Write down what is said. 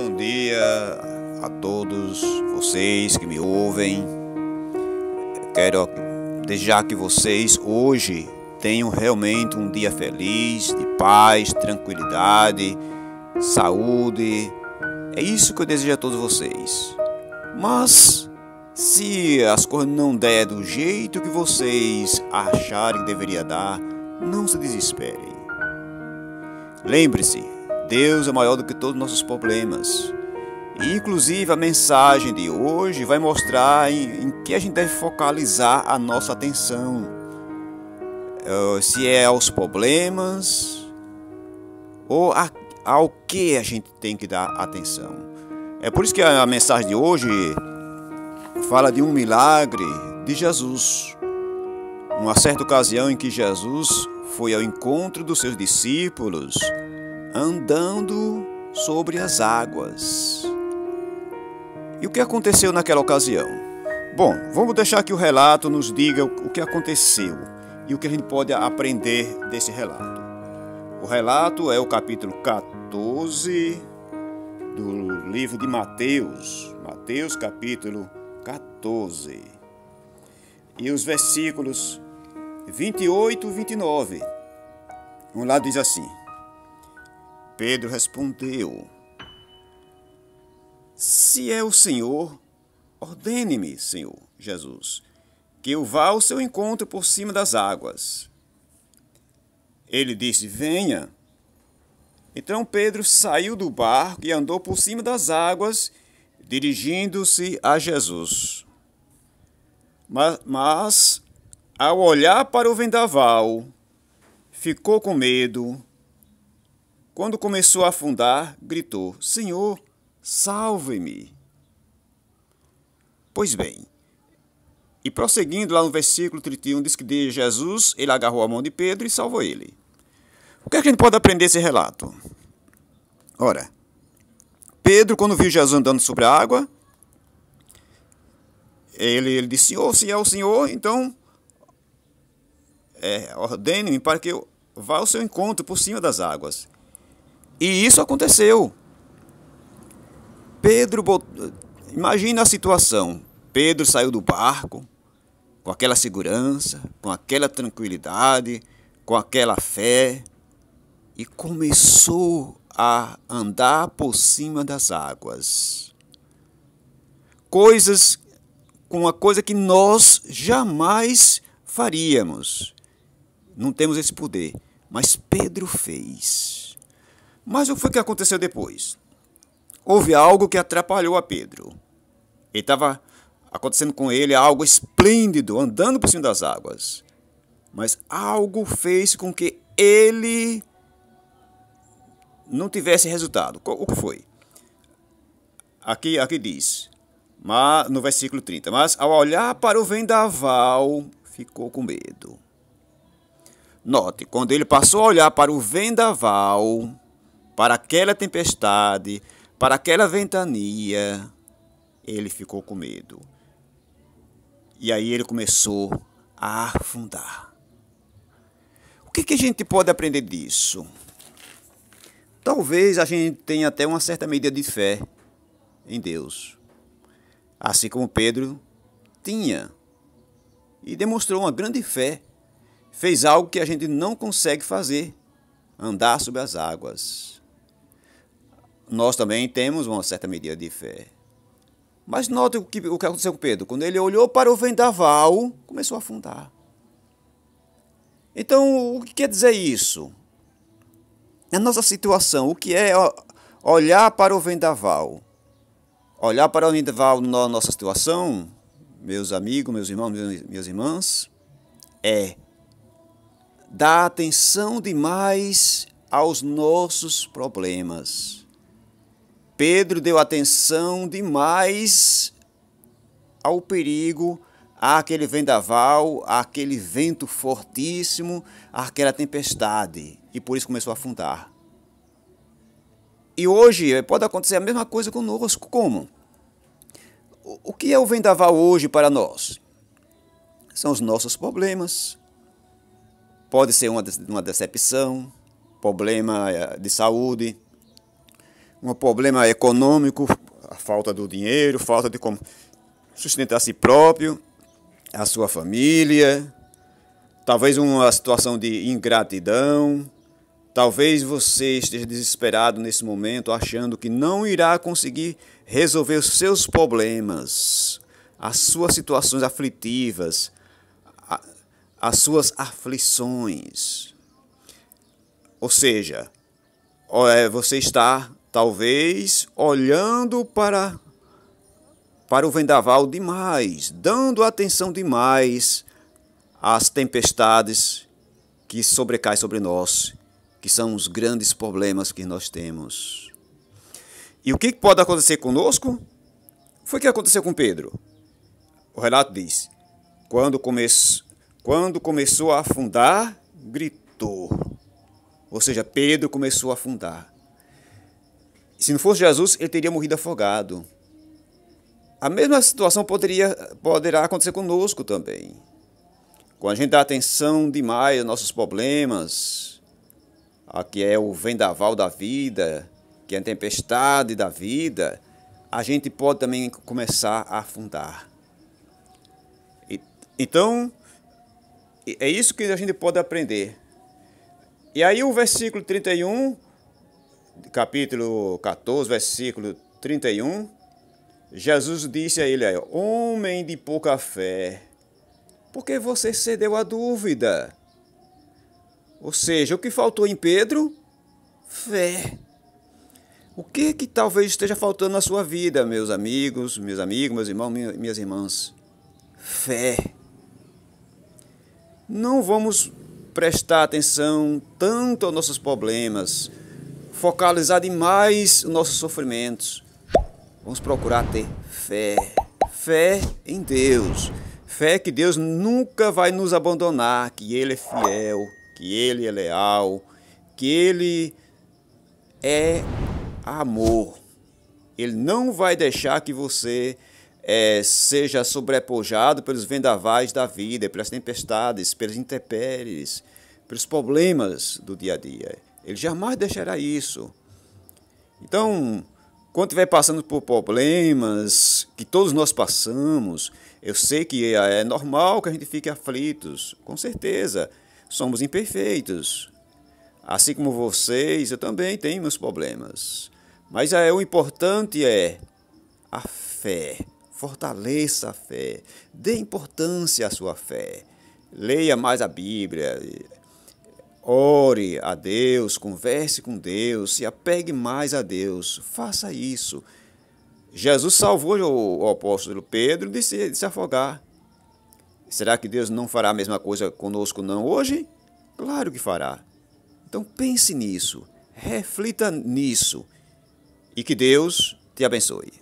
Bom dia a todos vocês que me ouvem. Quero desejar que vocês hoje tenham realmente um dia feliz, de paz, tranquilidade, saúde. É isso que eu desejo a todos vocês. Mas se as coisas não der do jeito que vocês acharem que deveria dar, não se desesperem. Lembre-se, Deus é maior do que todos os nossos problemas. E, inclusive, a mensagem de hoje vai mostrar em que a gente deve focalizar a nossa atenção. Se é aos problemas ou ao que a gente tem que dar atenção. É por isso que a mensagem de hoje fala de um milagre de Jesus. Uma certa ocasião em que Jesus foi ao encontro dos seus discípulos andando sobre as águas. E o que aconteceu naquela ocasião? Bom, vamos deixar que o relato nos diga o que aconteceu e o que a gente pode aprender desse relato. O relato é o capítulo 14 do livro de Mateus. Mateus, capítulo 14. E os versículos 28 e 29. Um lado diz assim: Pedro respondeu: Se é o Senhor, ordene-me, Senhor Jesus, que eu vá ao seu encontro por cima das águas. Ele disse: Venha. Então Pedro saiu do barco e andou por cima das águas, dirigindo-se a Jesus. Mas, ao olhar para o vendaval, ficou com medo. Quando começou a afundar, gritou: Senhor, salve-me. Pois bem, e prosseguindo lá no versículo 31, diz que de Jesus, ele agarrou a mão de Pedro e salvou ele. O que é que a gente pode aprender desse relato? Ora, Pedro, quando viu Jesus andando sobre a água, ele disse: Senhor, se é o Senhor, então ordene-me para que eu vá ao seu encontro por cima das águas. E isso aconteceu. Imagina a situação. Pedro saiu do barco com aquela segurança, com aquela tranquilidade, com aquela fé e começou a andar por cima das águas. Uma coisa que nós jamais faríamos. Não temos esse poder, mas Pedro fez. Mas o que foi que aconteceu depois? Houve algo que atrapalhou a Pedro. Ele estava acontecendo com ele algo esplêndido, andando por cima das águas. Mas algo fez com que ele não tivesse resultado. O que foi? Aqui diz, no versículo 30, mas ao olhar para o vendaval, ficou com medo. Note, quando ele passou a olhar para o vendaval, para aquela tempestade, para aquela ventania, ele ficou com medo. E aí ele começou a afundar. O que a gente pode aprender disso? Talvez a gente tenha até uma certa medida de fé em Deus. Assim como Pedro tinha. E demonstrou uma grande fé. Fez algo que a gente não consegue fazer. Andar sobre as águas. Nós também temos uma certa medida de fé. Mas note o que aconteceu com Pedro. Quando ele olhou para o vendaval, começou a afundar. Então, o que quer dizer isso? Na nossa situação, o que é olhar para o vendaval? Olhar para o vendaval na nossa situação, meus amigos, meus irmãos, minhas irmãs, é dar atenção demais aos nossos problemas. Pedro deu atenção demais ao perigo, àquele vendaval, àquele vento fortíssimo, àquela tempestade. E por isso começou a afundar. E hoje pode acontecer a mesma coisa conosco. Como? O que é o vendaval hoje para nós? São os nossos problemas. Pode ser uma decepção, problema de saúde, um problema econômico, a falta do dinheiro, falta de como sustentar a si próprio, a sua família, talvez uma situação de ingratidão, talvez você esteja desesperado nesse momento, achando que não irá conseguir resolver os seus problemas, as suas situações aflitivas, as suas aflições. Ou seja, você está talvez olhando para o vendaval demais, dando atenção demais às tempestades que sobrecaem sobre nós, que são os grandes problemas que nós temos. E o que pode acontecer conosco? Foi o que aconteceu com Pedro. O relato diz, quando começou a afundar, gritou. Ou seja, Pedro começou a afundar. Se não fosse Jesus, ele teria morrido afogado. A mesma situação poderá acontecer conosco também. Quando a gente dá atenção demais aos nossos problemas, a que é o vendaval da vida, que é a tempestade da vida, a gente pode também começar a afundar. Então, é isso que a gente pode aprender. E aí o versículo 31, capítulo 14, versículo 31, Jesus disse a ele, homem de pouca fé, por que você cedeu à dúvida? Ou seja, o que faltou em Pedro? Fé. O que talvez esteja faltando na sua vida, meus amigos, meus irmãos, minhas irmãs? Fé. Não vamos prestar atenção tanto aos nossos problemas, focalizar demais os nossos sofrimentos. Vamos procurar ter fé. Fé em Deus. Fé que Deus nunca vai nos abandonar, que Ele é fiel, que Ele é leal, que Ele é amor. Ele não vai deixar que você seja sobrepujado pelos vendavais da vida, pelas tempestades, pelas intempéries, pelos problemas do dia a dia. Ele jamais deixará isso. Então, quando estiver passando por problemas que todos nós passamos, eu sei que é normal que a gente fique aflitos, com certeza. Somos imperfeitos. Assim como vocês, eu também tenho meus problemas. Mas o importante é a fé. Fortaleça a fé. Dê importância à sua fé. Leia mais a Bíblia. Ore a Deus, converse com Deus, se apegue mais a Deus. Faça isso. Jesus salvou o apóstolo Pedro de se afogar. Será que Deus não fará a mesma coisa conosco não hoje? Claro que fará. Então pense nisso, reflita nisso e que Deus te abençoe.